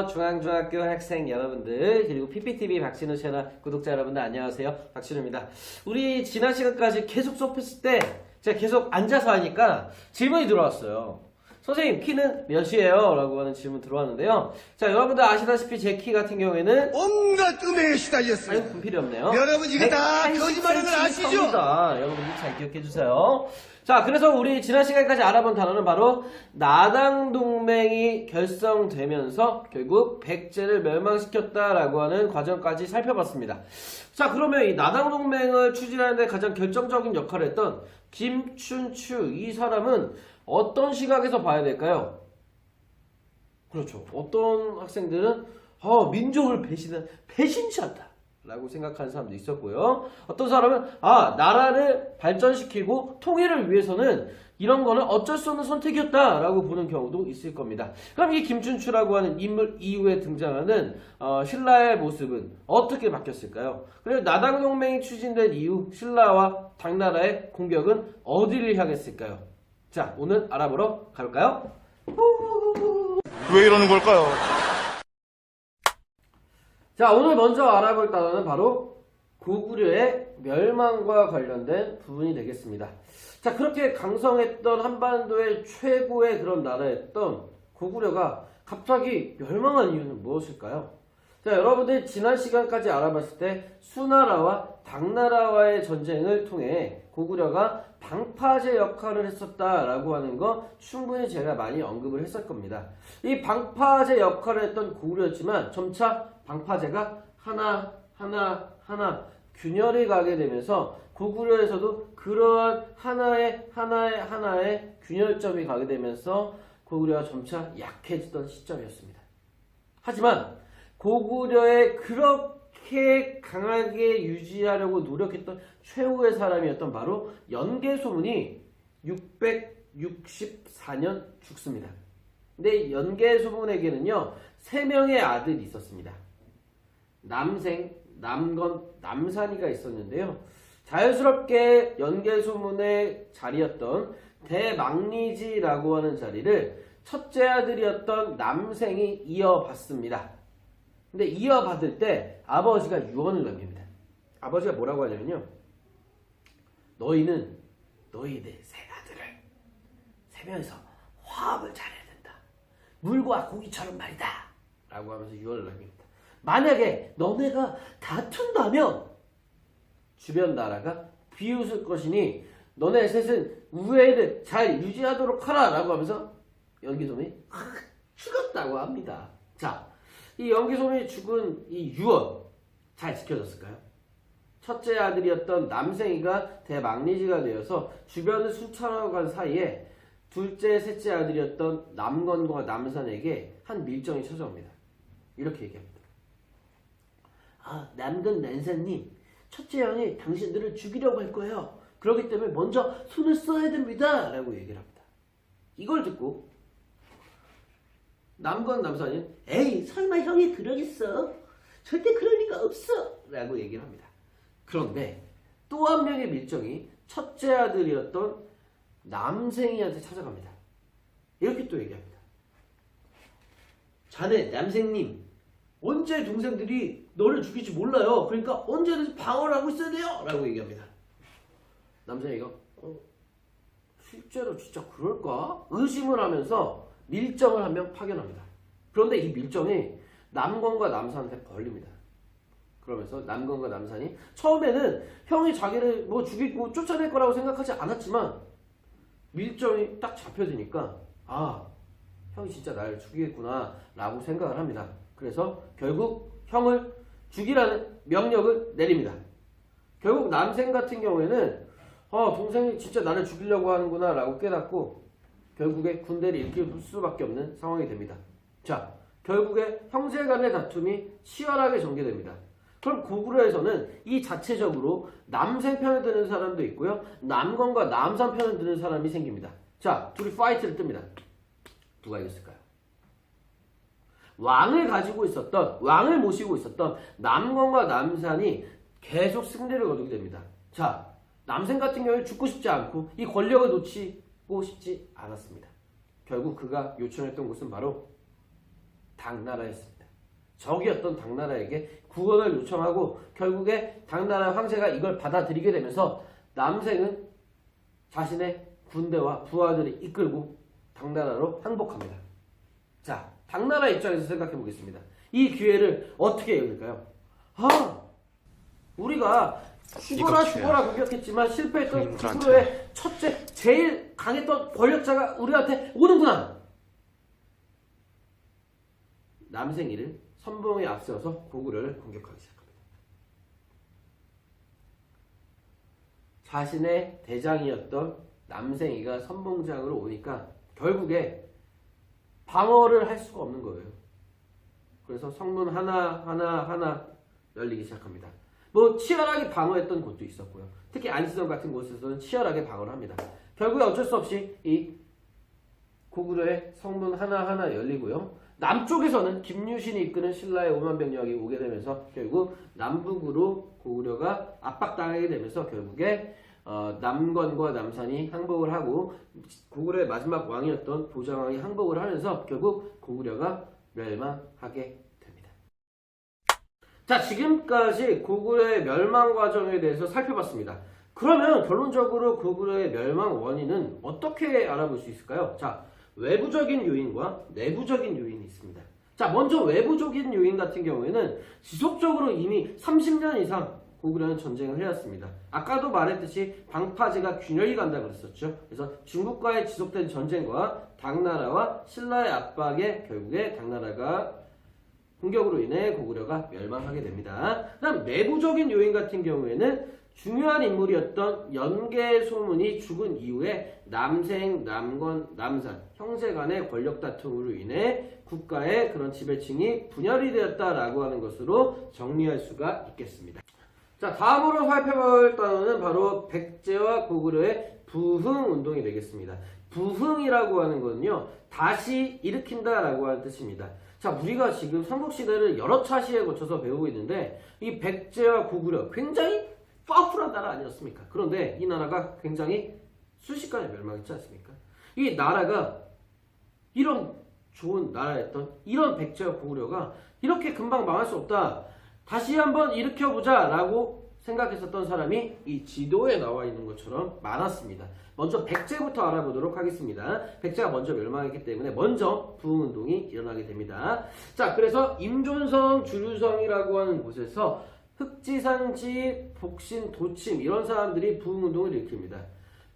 안녕하세요. 중앙중학교 학생 여러분들 그리고 PPTV 박진우 채널 구독자 여러분들 안녕하세요. 박진우입니다. 우리 지난 시간까지 계속 수업했을 때 제가 계속 앉아서 하니까 질문이 들어왔어요. 선생님 키는 몇이에요? 라고 하는 질문 들어왔는데요. 자, 여러분들 아시다시피 제 키 같은 경우에는 온갖 음해에 시달렸어요. 아유 분필이 없네요. 여러분 이거 다 거짓말인 걸 아시죠? 여러분들 잘 기억해 주세요. 자, 그래서 우리 지난 시간까지 알아본 단어는 바로 나당동맹이 결성되면서 결국 백제를 멸망시켰다라고 하는 과정까지 살펴봤습니다. 자, 그러면 이 나당동맹을 추진하는 데 가장 결정적인 역할을 했던 김춘추 이 사람은 어떤 시각에서 봐야 될까요? 그렇죠. 어떤 학생들은 민족을 배신한 배신자다 라고 생각하는 사람도 있었고요. 어떤 사람은 나라를 발전시키고 통일을 위해서는 이런 거는 어쩔 수 없는 선택이었다 라고 보는 경우도 있을 겁니다. 그럼 이 김춘추라고 하는 인물 이후에 등장하는 신라의 모습은 어떻게 바뀌었을까요? 그리고 나당동맹이 추진된 이후 신라와 당나라의 공격은 어디를 향했을까요? 자, 오늘 알아보러 가볼까요? 왜 이러는 걸까요? 자, 오늘 먼저 알아볼 단어는 바로 고구려의 멸망과 관련된 부분이 되겠습니다. 자, 그렇게 강성했던 한반도의 최고의 그런 나라였던 고구려가 갑자기 멸망한 이유는 무엇일까요? 자, 여러분들 지난 시간까지 알아봤을 때 수나라와 당나라와의 전쟁을 통해 고구려가 방파제 역할을 했었다라고 하는 거 충분히 제가 많이 언급을 했을 겁니다. 이 방파제 역할을 했던 고구려였지만 점차 방파제가 하나 균열이 가게 되면서 고구려에서도 그러한 하나의 균열점이 가게 되면서 고구려가 점차 약해지던 시점이었습니다. 하지만 고구려에 그렇게 강하게 유지하려고 노력했던 최후의 사람이었던 바로 연개소문이 664년 죽습니다. 근데 연개소문에게는요 3명의 아들이 있었습니다. 남생, 남건, 남산이가 있었는데요. 자연스럽게 연개소문의 자리였던 대망리지라고 하는 자리를 첫째 아들이었던 남생이 이어받습니다. 근데 이어받을 때 아버지가 유언을 남깁니다. 아버지가 뭐라고 하냐면요. 너희는 너희들 세 아들을 세 명이서 화합을 잘해야 된다. 물과 고기처럼 말이다. 라고 하면서 유언을 남깁니다. 만약에 너네가 다툰다면 주변 나라가 비웃을 것이니 너네 셋은 우애를 잘 유지하도록 하라. 라고 하면서 연개소문이 죽었다고 합니다. 자, 이 연개소문이 죽은 이 유언 잘 지켜졌을까요? 첫째 아들이었던 남생이가 대망리지가 되어서 주변을 순찰하고 간 사이에 둘째, 셋째 아들이었던 남건과 남산에게 한 밀정이 찾아옵니다. 이렇게 얘기합니다. 남건, 남산님, 첫째 형이 당신들을 죽이려고 할 거예요. 그렇기 때문에 먼저 손을 써야 됩니다. 라고 얘기를 합니다. 이걸 듣고 남건, 남산이 에이 설마 형이 그러겠어? 절대 그럴 리가 없어. 라고 얘기를 합니다. 그런데 또 한 명의 밀정이 첫째 아들이었던 남생이한테 찾아갑니다. 이렇게 또 얘기합니다. 자네 남생님 언제 동생들이 너를 죽일지 몰라요. 그러니까 언제든지 방어를 하고 있어야 돼요. 라고 얘기합니다. 남생이가 실제로 진짜 그럴까? 의심을 하면서 밀정을 한 명 파견합니다. 그런데 이 밀정이 남건과 남산한테 걸립니다. 그러면서 남건과 남산이 처음에는 형이 자기를 죽이고 쫓아낼 거라고 생각하지 않았지만 밀정이 딱 잡혀지니까 형이 진짜 나를 죽이겠구나 라고 생각을 합니다. 그래서 결국 형을 죽이라는 명령을 내립니다. 결국 남생 같은 경우에는 동생이 진짜 나를 죽이려고 하는구나 라고 깨닫고 결국에 군대를 일으킬 수밖에 없는 상황이 됩니다. 자, 결국에 형제 간의 다툼이 치열하게 전개됩니다. 그럼 고구려에서는 이 자체적으로 남생 편을 드는 사람도 있고요. 남건과 남산 편을 드는 사람이 생깁니다. 자, 둘이 파이트를 뜹니다. 누가 이겼을까요? 왕을 모시고 있었던 남건과 남산이 계속 승리를 거두게 됩니다. 자, 남생 같은 경우에 죽고 싶지 않고 이 권력을 놓치고 싶지 않았습니다. 결국 그가 요청했던 곳은 바로 당나라였습니다. 적이었던 당나라에게 구원을 요청하고 결국에 당나라 황제가 이걸 받아들이게 되면서 남생은 자신의 군대와 부하들을 이끌고 당나라로 항복합니다. 자, 당나라 입장에서 생각해 보겠습니다. 이 기회를 어떻게 이용할까요? 우리가 죽어라 공격했지만 실패했던 구구로의 첫째, 제일 강했던 권력자가 우리한테 오는구나. 남생이를 선봉에 앞세워서 고구려를 공격하기 시작합니다. 자신의 대장이었던 남생이가 선봉장으로 오니까 결국에 방어를 할 수가 없는 거예요. 그래서 성문 하나 열리기 시작합니다. 뭐 치열하게 방어했던 곳도 있었고요. 특히 안시성 같은 곳에서는 치열하게 방어를 합니다. 결국에 어쩔 수 없이 이 고구려의 성문 하나 열리고요. 남쪽에서는 김유신이 이끄는 신라의 5만 병력이 오게 되면서 결국 남북으로 고구려가 압박당하게 되면서 결국에 남건과 남산이 항복을 하고 고구려의 마지막 왕이었던 보장왕이 항복을 하면서 결국 고구려가 멸망하게 됩니다. 자, 지금까지 고구려의 멸망 과정에 대해서 살펴봤습니다. 그러면 결론적으로 고구려의 멸망 원인은 어떻게 알아볼 수 있을까요? 자, 외부적인 요인과 내부적인 요인이 있습니다. 자, 먼저 외부적인 요인 같은 경우에는 지속적으로 이미 30년 이상 고구려는 전쟁을 해왔습니다. 아까도 말했듯이 방파제가 균열이 간다고 그랬었죠. 그래서 중국과의 지속된 전쟁과 당나라와 신라의 압박에 결국에 당나라가 공격으로 인해 고구려가 멸망하게 됩니다. 그다음 내부적인 요인 같은 경우에는 중요한 인물이었던 연개소문이 죽은 이후에 남생, 남건, 남산 형제 간의 권력 다툼으로 인해 국가의 그런 지배층이 분열이 되었다라고 하는 것으로 정리할 수가 있겠습니다. 자, 다음으로 살펴볼 단어는 바로 백제와 고구려의 부흥운동이 되겠습니다. 부흥이라고 하는 것은요, 다시 일으킨다라고 하는 뜻입니다. 자, 우리가 지금 삼국시대를 여러 차시에 거쳐서 배우고 있는데 이 백제와 고구려 굉장히 파워풀한 나라 아니었습니까? 그런데 이 나라가 굉장히 순식간에 멸망했지 않습니까? 이 나라가 이런 좋은 나라였던 이런 백제와 고구려가 이렇게 금방 망할 수 없다. 다시 한번 일으켜보자 라고 생각했었던 사람이 이 지도에 나와 있는 것처럼 많았습니다. 먼저 백제부터 알아보도록 하겠습니다. 백제가 먼저 멸망했기 때문에 먼저 부흥운동이 일어나게 됩니다. 자, 그래서 임존성, 주류성이라고 하는 곳에서 흑지상지, 복신, 도침 이런 사람들이 부흥운동을 일으킵니다.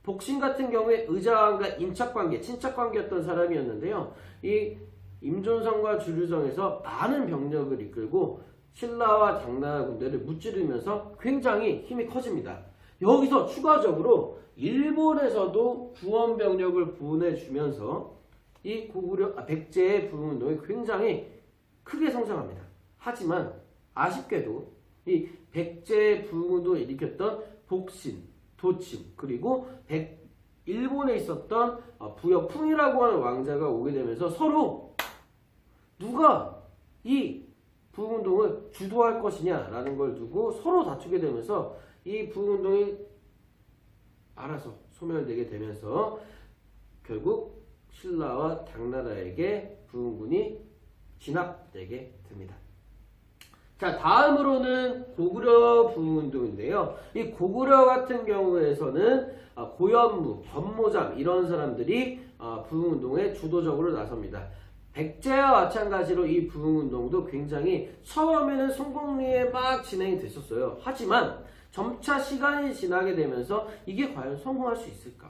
복신 같은 경우에 의자왕과 인착관계, 친착관계였던 사람이었는데요. 이 임존성과 주류성에서 많은 병력을 이끌고 신라와 당나라 군대를 무찌르면서 굉장히 힘이 커집니다. 여기서 추가적으로 일본에서도 구원 병력을 보내주면서 이 백제의 부흥운동이 굉장히 크게 성장합니다. 하지만 아쉽게도 이 백제의 부흥운동을 일으켰던 복신, 도침 그리고 일본에 있었던 부여풍이라고 하는 왕자가 오게 되면서 서로 누가 이 부흥운동을 주도할 것이냐라는 걸 두고 서로 다투게 되면서 이 부흥운동이 알아서 소멸되게 되면서 결국 신라와 당나라에게 부흥군이 진압되게 됩니다. 자, 다음으로는 고구려 부흥운동인데요. 이 고구려 같은 경우에서는 고현무, 변모잠 이런 사람들이 부흥운동에 주도적으로 나섭니다. 백제와 마찬가지로 이 부흥운동도 굉장히 처음에는 성공리에 막 진행이 됐었어요. 하지만 점차 시간이 지나게 되면서 이게 과연 성공할 수 있을까?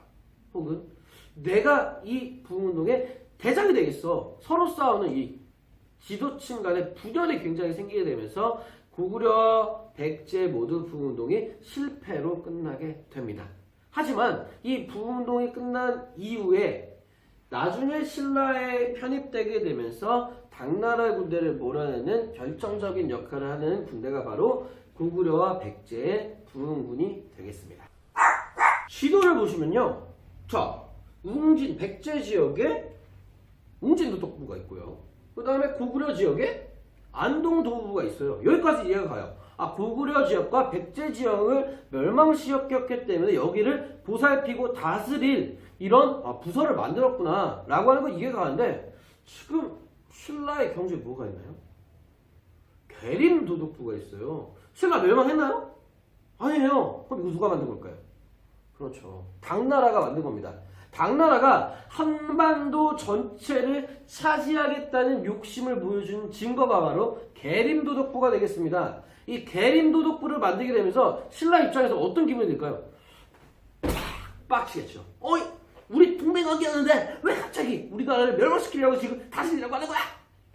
혹은 내가 이 부흥운동의 대장이 되겠어. 서로 싸우는 이 지도층 간의 분열이 굉장히 생기게 되면서 고구려, 백제 모두 부흥운동이 실패로 끝나게 됩니다. 하지만 이 부흥운동이 끝난 이후에 나중에 신라에 편입되게 되면서 당나라 군대를 몰아내는 결정적인 역할을 하는 군대가 바로 고구려와 백제의 부흥군이 되겠습니다. 지도를 보시면요. 자, 웅진, 백제 지역에 웅진도독부가 있고요. 그 다음에 고구려 지역에 안동도부가 있어요. 여기까지 이해가 가요. 고구려 지역과 백제 지역을 멸망시켰기 때문에 여기를 보살피고 다스릴 이런 부서를 만들었구나 라고 하는 건 이해가 가는데 지금 신라의 경주에 뭐가 있나요? 계림도독부가 있어요. 신라 멸망했나요? 아니에요. 그럼 이거 누가 만든 걸까요? 그렇죠. 당나라가 만든 겁니다. 당나라가 한반도 전체를 차지하겠다는 욕심을 보여준 증거가 바로 계림도독부가 되겠습니다. 이 계림도독부를 만들게 되면서 신라 입장에서 어떤 기분이 들까요? 빡치겠죠. 어이, 우리 동맹관계였는데 왜 갑자기 우리나라를 멸망시키려고 지금 다스리려고 하는 거야?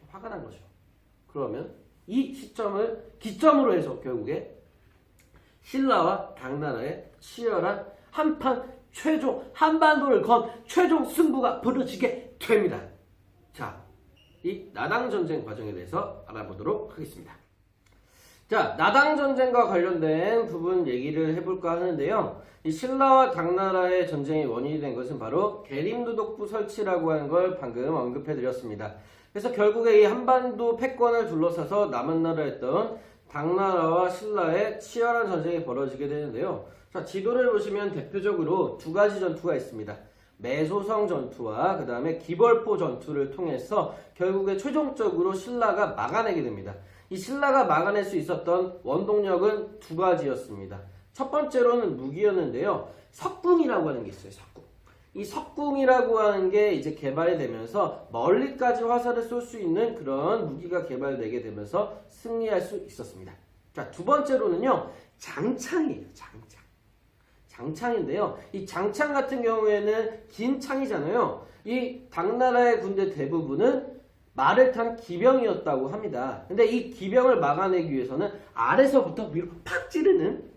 화가 난 거죠. 그러면 이 시점을 기점으로 해서 결국에 신라와 당나라의 치열한 한판 최종 한반도를 건 최종 승부가 벌어지게 됩니다. 자, 이 나당전쟁 과정에 대해서 알아보도록 하겠습니다. 자, 나당전쟁과 관련된 부분 얘기를 해볼까 하는데요. 이 신라와 당나라의 전쟁의 원인이 된 것은 바로 계림도독부 설치라고 하는 걸 방금 언급해드렸습니다. 그래서 결국에 이 한반도 패권을 둘러싸서 남은 나라였던 당나라와 신라의 치열한 전쟁이 벌어지게 되는데요. 자, 지도를 보시면 대표적으로 두 가지 전투가 있습니다. 매소성 전투와 그 다음에 기벌포 전투를 통해서 결국에 최종적으로 신라가 막아내게 됩니다. 이 신라가 막아낼 수 있었던 원동력은 두 가지였습니다. 첫 번째로는 무기였는데요. 석궁이라고 하는 게 있어요. 석궁. 이 석궁이라고 하는 게 이제 개발이 되면서 멀리까지 화살을 쏠 수 있는 그런 무기가 개발되게 되면서 승리할 수 있었습니다. 자, 두 번째로는요. 장창이에요. 장창인데요. 이 장창 같은 경우에는 긴 창이잖아요. 이 당나라의 군대 대부분은 말을 탄 기병이었다고 합니다. 근데 이 기병을 막아내기 위해서는 아래서부터 위로 팍 찌르는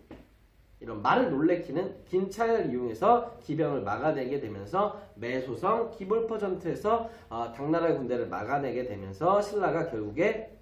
이런 말을 놀래키는 긴 창을 이용해서 기병을 막아내게 되면서 매소성 기벌포 전투에서 당나라의 군대를 막아내게 되면서 신라가 결국에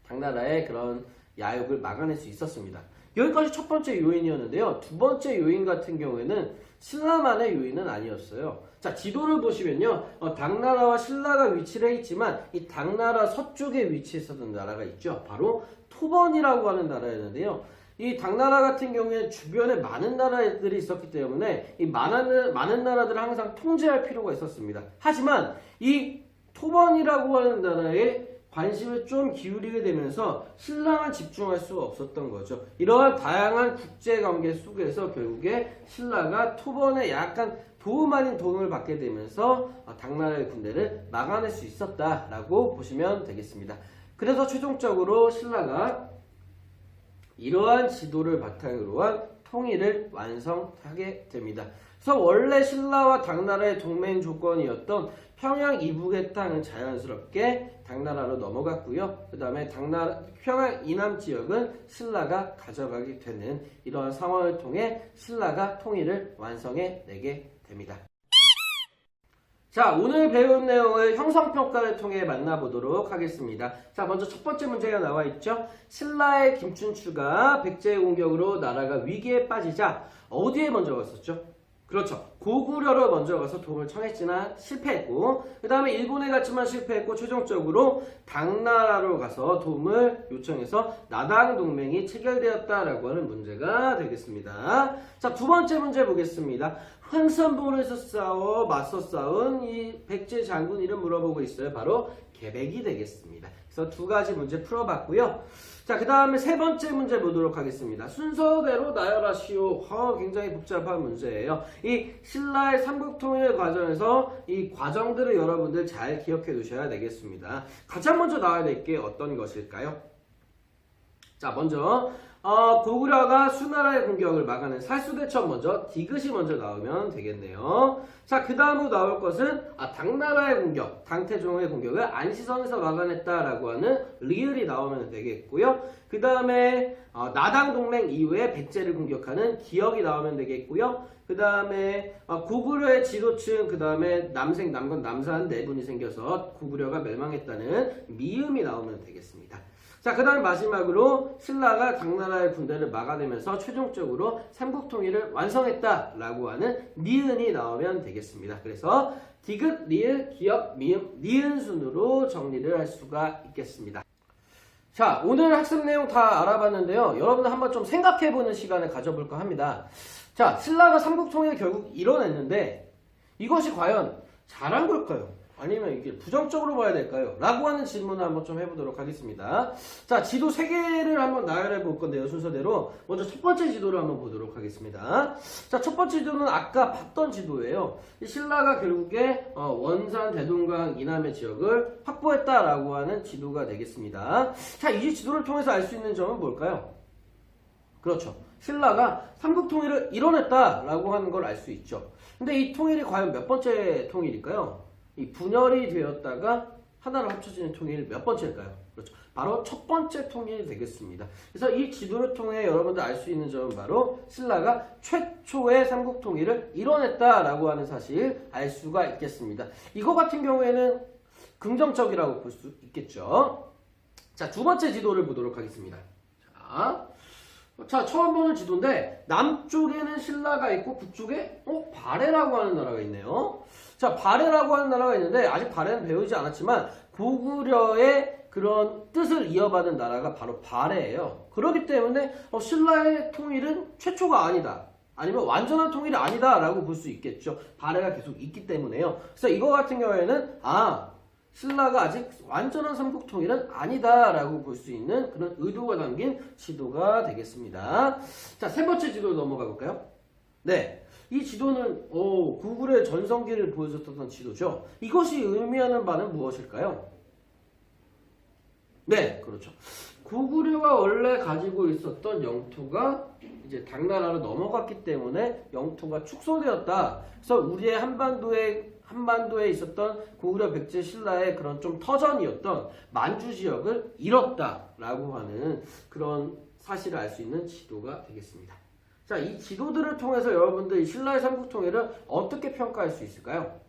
당나라의 그런 야욕을 막아낼 수 있었습니다. 여기까지 첫 번째 요인이었는데요. 두 번째 요인 같은 경우에는 신라만의 요인은 아니었어요. 자, 지도를 보시면요. 당나라와 신라가 위치를 했지만 이 당나라 서쪽에 위치했었던 나라가 있죠. 바로 토번이라고 하는 나라였는데요. 이 당나라 같은 경우에는 주변에 많은 나라들이 있었기 때문에 이 많은 나라들을 항상 통제할 필요가 있었습니다. 하지만 이 토번이라고 하는 나라에 관심을 좀 기울이게 되면서 신라만 집중할 수가 없었던 거죠. 이러한 다양한 국제관계 속에서 결국에 신라가 토번에 약간 도움 아닌 도움을 받게 되면서 당나라의 군대를 막아낼 수 있었다라고 보시면 되겠습니다. 그래서 최종적으로 신라가 이러한 지도를 바탕으로 한 통일을 완성하게 됩니다. 그래서 원래 신라와 당나라의 동맹 조건이었던 평양 이북의 땅은 자연스럽게 당나라로 넘어갔고요. 그 다음에 평양 이남 지역은 신라가 가져가게 되는 이러한 상황을 통해 신라가 통일을 완성해내게 됩니다. 자, 오늘 배운 내용을 형성평가를 통해 만나보도록 하겠습니다. 자, 먼저 첫 번째 문제가 나와 있죠. 신라의 김춘추가 백제의 공격으로 나라가 위기에 빠지자 어디에 먼저 갔었죠? 그렇죠. 고구려로 먼저 가서 도움을 청했지만 실패했고, 그 다음에 일본에 갔지만 실패했고, 최종적으로 당나라로 가서 도움을 요청해서 나당 동맹이 체결되었다라고 하는 문제가 되겠습니다. 자, 두 번째 문제 보겠습니다. 흥선보에서 맞서 싸운 이 백제 장군 이름 물어보고 있어요. 바로 계백이 되겠습니다. 그래서 두 가지 문제 풀어봤고요. 자, 그 다음에 세 번째 문제 보도록 하겠습니다. 순서대로 나열하시오. 굉장히 복잡한 문제예요. 이 신라의 삼국통일 과정에서 이 과정들을 여러분들 잘 기억해 두셔야 되겠습니다. 가장 먼저 나와야 될 게 어떤 것일까요? 자, 먼저 고구려가 수나라의 공격을 막아낸 살수대첩 먼저 디귿이 먼저 나오면 되겠네요. 자, 그 다음으로 나올 것은 당나라의 공격, 당태종의 공격을 안시성에서 막아냈다라고 하는 리을이 나오면 되겠고요. 그 다음에 나당 동맹 이후에 백제를 공격하는 기역이 나오면 되겠고요. 그 다음에 고구려의 지도층, 그 다음에 남생, 남건, 남산 네 분이 생겨서 고구려가 멸망했다는 미음이 나오면 되겠습니다. 자, 그 다음 마지막으로 신라가 당나라의 군대를 막아내면서 최종적으로 삼국통일을 완성했다라고 하는 니은이 나오면 되겠습니다. 그래서 디귿, 리을, 기역, 미음, 니은 순으로 정리를 할 수가 있겠습니다. 자, 오늘 학습 내용 다 알아봤는데요. 여러분들 한번 좀 생각해보는 시간을 가져볼까 합니다. 자, 신라가 삼국통일을 결국 이뤄냈는데 이것이 과연 잘한 걸까요? 아니면 이게 부정적으로 봐야 될까요? 라고 하는 질문을 한번 좀 해보도록 하겠습니다. 자, 지도 3개를 한번 나열해 볼 건데요, 순서대로. 먼저 첫 번째 지도를 한번 보도록 하겠습니다. 자, 첫 번째 지도는 아까 봤던 지도예요. 이 신라가 결국에 원산, 대동강, 이남의 지역을 확보했다라고 하는 지도가 되겠습니다. 자, 이 지도를 통해서 알 수 있는 점은 뭘까요? 그렇죠. 신라가 삼국통일을 이뤄냈다라고 하는 걸 알 수 있죠. 근데 이 통일이 과연 몇 번째 통일일까요? 이 분열이 되었다가 하나로 합쳐지는 통일 몇 번째일까요? 그렇죠. 바로 첫 번째 통일이 되겠습니다. 그래서 이 지도를 통해 여러분들 알 수 있는 점은 바로 신라가 최초의 삼국 통일을 이뤄냈다라고 하는 사실 알 수가 있겠습니다. 이거 같은 경우에는 긍정적이라고 볼 수 있겠죠. 자, 두 번째 지도를 보도록 하겠습니다. 자, 처음 보는 지도인데 남쪽에는 신라가 있고 북쪽에 발해라고 하는 나라가 있네요. 자, 발해라고 하는 나라가 있는데 아직 발해는 배우지 않았지만 고구려의 그런 뜻을 이어받은 나라가 바로 발해예요. 그렇기 때문에 신라의 통일은 최초가 아니다. 아니면 완전한 통일이 아니다 라고 볼 수 있겠죠. 발해가 계속 있기 때문에요. 그래서 이거 같은 경우에는 신라가 아직 완전한 삼국통일은 아니다 라고 볼 수 있는 그런 의도가 담긴 지도가 되겠습니다. 자, 세 번째 지도로 넘어가 볼까요? 네, 이 지도는 고구려의 전성기를 보여줬던 지도죠. 이것이 의미하는 바는 무엇일까요? 네, 그렇죠. 고구려가 원래 가지고 있었던 영토가 이제 당나라로 넘어갔기 때문에 영토가 축소되었다. 그래서 우리의 한반도에 있었던 고구려 백제 신라의 그런 좀 터전이었던 만주 지역을 잃었다라고 하는 그런 사실을 알 수 있는 지도가 되겠습니다. 자, 이 지도들을 통해서 여러분들 이 신라의 삼국통일을 어떻게 평가할 수 있을까요?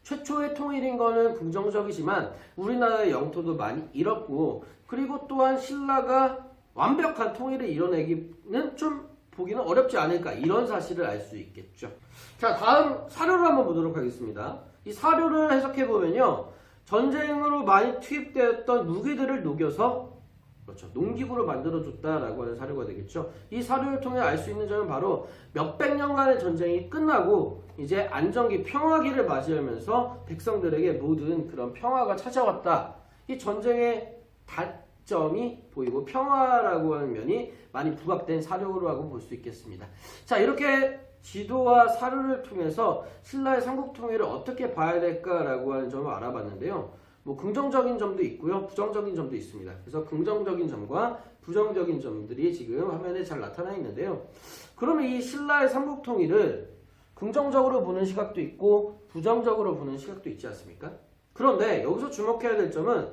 최초의 통일인 거는 긍정적이지만 우리나라의 영토도 많이 잃었고, 그리고 또한 신라가 완벽한 통일을 이뤄내기는 좀 보기는 어렵지 않을까, 이런 사실을 알 수 있겠죠. 자, 다음 사료를 한번 보도록 하겠습니다. 이 사료를 해석해 보면요, 전쟁으로 많이 투입되었던 무기들을 녹여서 그렇죠, 농기구로 만들어줬다라고 하는 사료가 되겠죠. 이 사료를 통해 알 수 있는 점은 바로 몇백 년간의 전쟁이 끝나고 이제 안정기, 평화기를 맞이하면서 백성들에게 모든 그런 평화가 찾아왔다. 이 전쟁의 단점이 보이고 평화라고 하는 면이 많이 부각된 사료라고 볼 수 있겠습니다. 자, 이렇게 지도와 사료를 통해서 신라의 삼국통일을 어떻게 봐야 될까라고 하는 점을 알아봤는데요. 긍정적인 점도 있고요, 부정적인 점도 있습니다. 그래서 긍정적인 점과 부정적인 점들이 지금 화면에 잘 나타나 있는데요. 그러면 이 신라의 삼국통일을 긍정적으로 보는 시각도 있고 부정적으로 보는 시각도 있지 않습니까? 그런데 여기서 주목해야 될 점은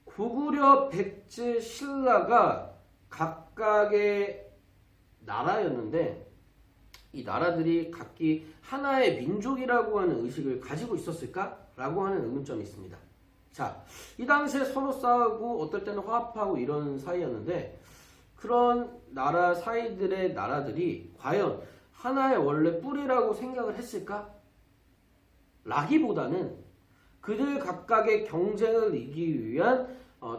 고구려, 백제, 신라가 각각의 나라였는데 이 나라들이 각기 하나의 민족이라고 하는 의식을 가지고 있었을까? 라고 하는 의문점이 있습니다. 자, 이 당시에 서로 싸우고 어떨 때는 화합하고 이런 사이였는데 그런 나라 사이들의 나라들이 과연 하나의 원래 뿌리라고 생각을 했을까? 라기보다는 그들 각각의 경쟁을 이기기 위한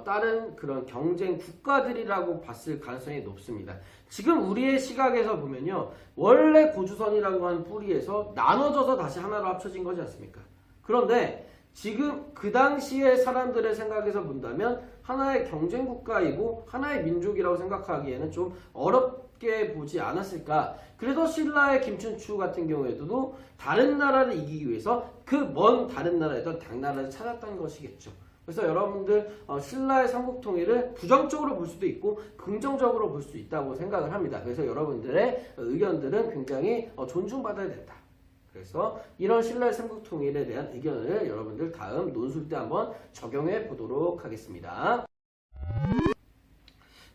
다른 그런 경쟁 국가들이라고 봤을 가능성이 높습니다. 지금 우리의 시각에서 보면요, 원래 고주선이라고 하는 뿌리에서 나눠져서 다시 하나로 합쳐진 거지 않습니까? 그런데 지금 그 당시의 사람들의 생각에서 본다면 하나의 경쟁 국가이고 하나의 민족이라고 생각하기에는 좀 어렵게 보지 않았을까. 그래서 신라의 김춘추 같은 경우에도 다른 나라를 이기기 위해서 그 먼 다른 나라였던 당나라를 찾았던 것이겠죠. 그래서 여러분들 신라의 삼국통일을 부정적으로 볼 수도 있고 긍정적으로 볼 수 있다고 생각을 합니다. 그래서 여러분들의 의견들은 굉장히 존중받아야 된다. 그래서 이런 신라의 삼국통일에 대한 의견을 여러분들 다음 논술 때 한번 적용해 보도록 하겠습니다.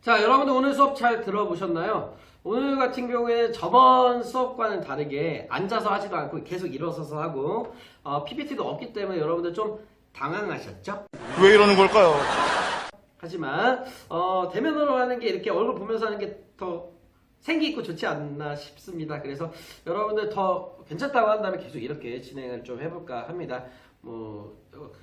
자, 여러분들 오늘 수업 잘 들어보셨나요? 오늘 같은 경우에 저번 수업과는 다르게 앉아서 하지도 않고 계속 일어서서 하고 PPT도 없기 때문에 여러분들 좀 당황하셨죠? 왜 이러는 걸까요? 하지만 대면으로 하는 게 이렇게 얼굴 보면서 하는 게 더 생기 있고 좋지 않나 싶습니다. 그래서 여러분들 더 괜찮다고 한다면 계속 이렇게 진행을 좀 해볼까 합니다.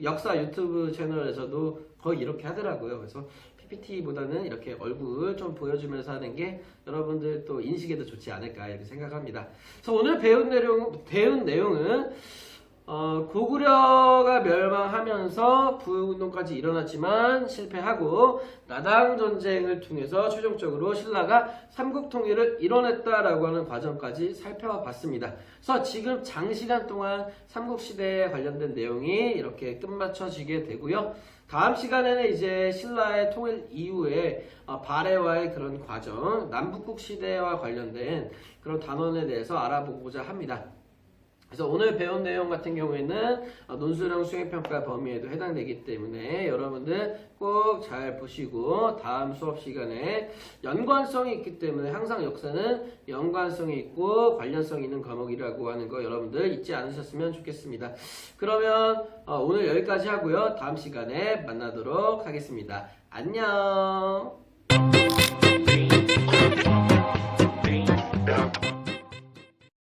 역사 유튜브 채널에서도 거의 이렇게 하더라고요. 그래서 PPT보다는 이렇게 얼굴 좀 보여주면서 하는 게 여러분들 또 인식에도 좋지 않을까 이렇게 생각합니다. 그래서 오늘 배운 내용은 고구려가 멸망하면서 부흥운동까지 일어났지만 실패하고 나당 전쟁을 통해서 최종적으로 신라가 삼국통일을 이뤄냈다라고 하는 과정까지 살펴봤습니다. 그래서 지금 장시간 동안 삼국시대에 관련된 내용이 이렇게 끝마쳐지게 되고요. 다음 시간에는 이제 신라의 통일 이후에 발해와의 그런 과정, 남북국 시대와 관련된 그런 단원에 대해서 알아보고자 합니다. 그래서 오늘 배운 내용 같은 경우에는 논술형 수행평가 범위에도 해당되기 때문에 여러분들 꼭 잘 보시고 다음 수업 시간에 연관성이 있기 때문에 항상 역사는 연관성이 있고 관련성이 있는 과목이라고 하는 거 여러분들 잊지 않으셨으면 좋겠습니다. 그러면 오늘 여기까지 하고요. 다음 시간에 만나도록 하겠습니다. 안녕.